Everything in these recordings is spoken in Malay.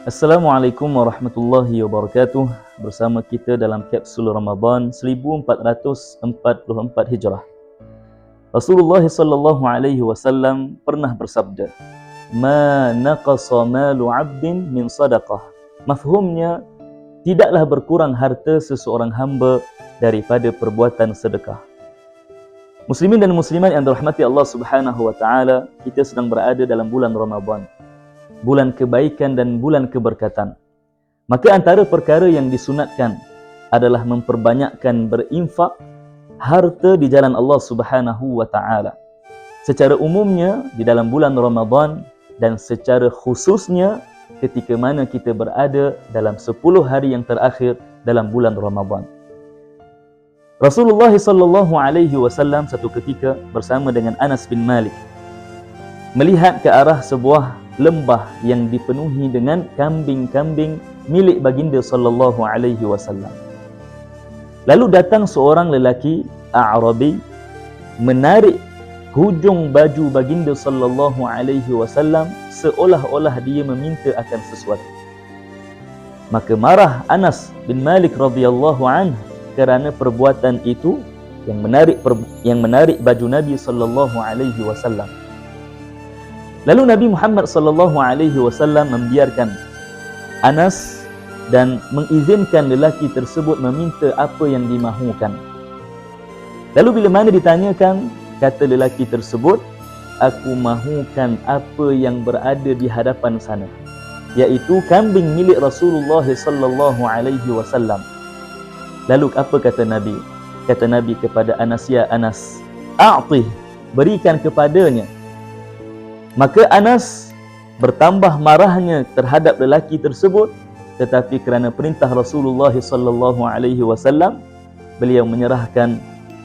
Assalamualaikum warahmatullahi wabarakatuh. Bersama kita dalam kapsul Ramadan 1444 Hijrah. Rasulullah sallallahu alaihi wasallam pernah bersabda, "Ma naqasa malu 'abdin min sadaqah." Mafhumnya, tidaklah berkurang harta seseorang hamba daripada perbuatan sedekah. Muslimin dan muslimat yang dirahmati Allah Subhanahu wa taala, kita sedang berada dalam bulan Ramadan, bulan kebaikan dan bulan keberkatan. Maka antara perkara yang disunatkan adalah memperbanyakkan berinfak harta di jalan Allah Subhanahu wa taala. Secara umumnya di dalam bulan Ramadan dan secara khususnya ketika mana kita berada dalam 10 hari yang terakhir dalam bulan Ramadan. Rasulullah sallallahu alaihi wasallam satu ketika bersama dengan Anas bin Malik melihat ke arah sebuah lembah yang dipenuhi dengan kambing-kambing milik baginda sallallahu alaihi wasallam. Lalu datang seorang lelaki A'rabi menarik hujung baju baginda sallallahu alaihi wasallam seolah-olah dia meminta akan sesuatu. Maka marah Anas bin Malik radhiyallahu anhu kerana perbuatan itu yang menarik baju Nabi sallallahu alaihi wasallam. Lalu Nabi Muhammad sallallahu alaihi wasallam membiarkan Anas dan mengizinkan lelaki tersebut meminta apa yang dimahukan. Lalu bila mana ditanyakan, kata lelaki tersebut, "Aku mahukan apa yang berada di hadapan sana," iaitu kambing milik Rasulullah sallallahu alaihi wasallam. Lalu apa kata Nabi? Kata Nabi kepada Anas, "Ya Anas, a'tih, berikan kepadanya." Maka Anas bertambah marahnya terhadap lelaki tersebut, tetapi kerana perintah Rasulullah sallallahu alaihi wasallam, beliau menyerahkan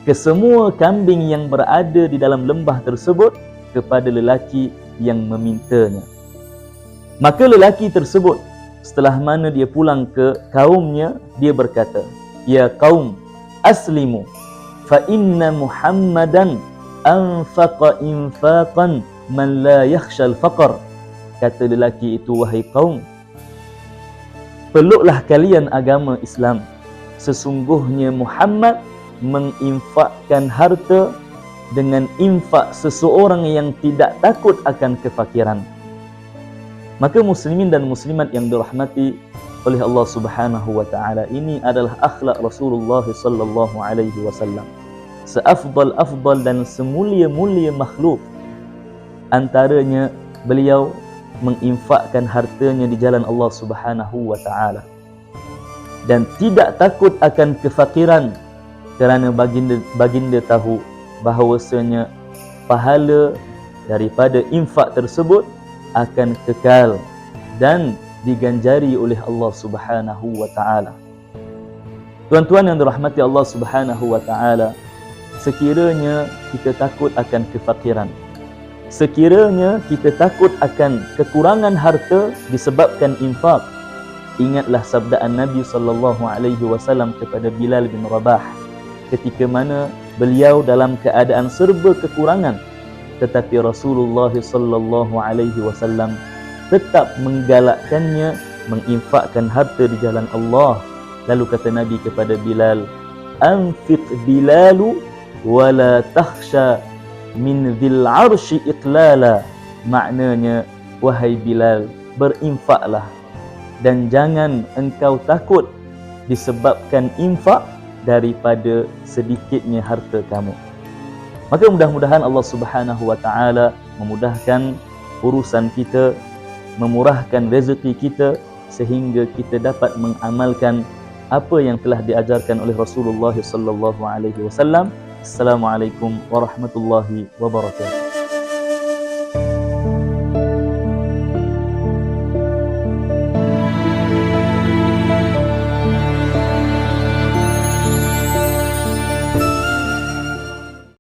kesemua kambing yang berada di dalam lembah tersebut kepada lelaki yang memintanya. Maka lelaki tersebut setelah mana dia pulang ke kaumnya, dia berkata, "Ya kaum, aslimu fa inna Muhammadan anfaqa infaqan man la yakhshal faqr." Kata lelaki itu, "Wahai kaum, peluklah kalian agama Islam. Sesungguhnya Muhammad menginfakkan harta dengan infak seseorang yang tidak takut akan kefakiran." Maka muslimin dan muslimat yang dirahmati oleh Allah Subhanahu wa taala, ini adalah akhlak Rasulullah sallallahu alaihi wasallam. Seafdal dan semulia-mulia makhluk, antaranya beliau menginfakkan hartanya di jalan Allah Subhanahu wa taala dan tidak takut akan kefakiran, kerana baginda tahu bahawasanya pahala daripada infak tersebut akan kekal dan diganjari oleh Allah Subhanahu wa taala. Tuan-tuan yang dirahmati Allah Subhanahu wa taala, sekiranya kita takut akan kefakiran, sekiranya kita takut akan kekurangan harta disebabkan infak, ingatlah sabdaan Nabi sallallahu alaihi wasallam kepada Bilal bin Rabah ketika mana beliau dalam keadaan serba kekurangan, tetapi Rasulullah sallallahu alaihi wasallam tetap menggalakkannya menginfakkan harta di jalan Allah. Lalu kata Nabi kepada Bilal, "Anfiq Bilalu wala takhsha min dhil arshi iqlala." Maknanya, wahai Bilal, berinfaklah dan jangan engkau takut disebabkan infak daripada sedikitnya harta kamu. Maka mudah-mudahan Allah Subhanahu wa taala memudahkan urusan kita, memurahkan rezeki kita sehingga kita dapat mengamalkan apa yang telah diajarkan oleh Rasulullah sallallahu alaihi wasallam. Assalamualaikum warahmatullahi wabarakatuh.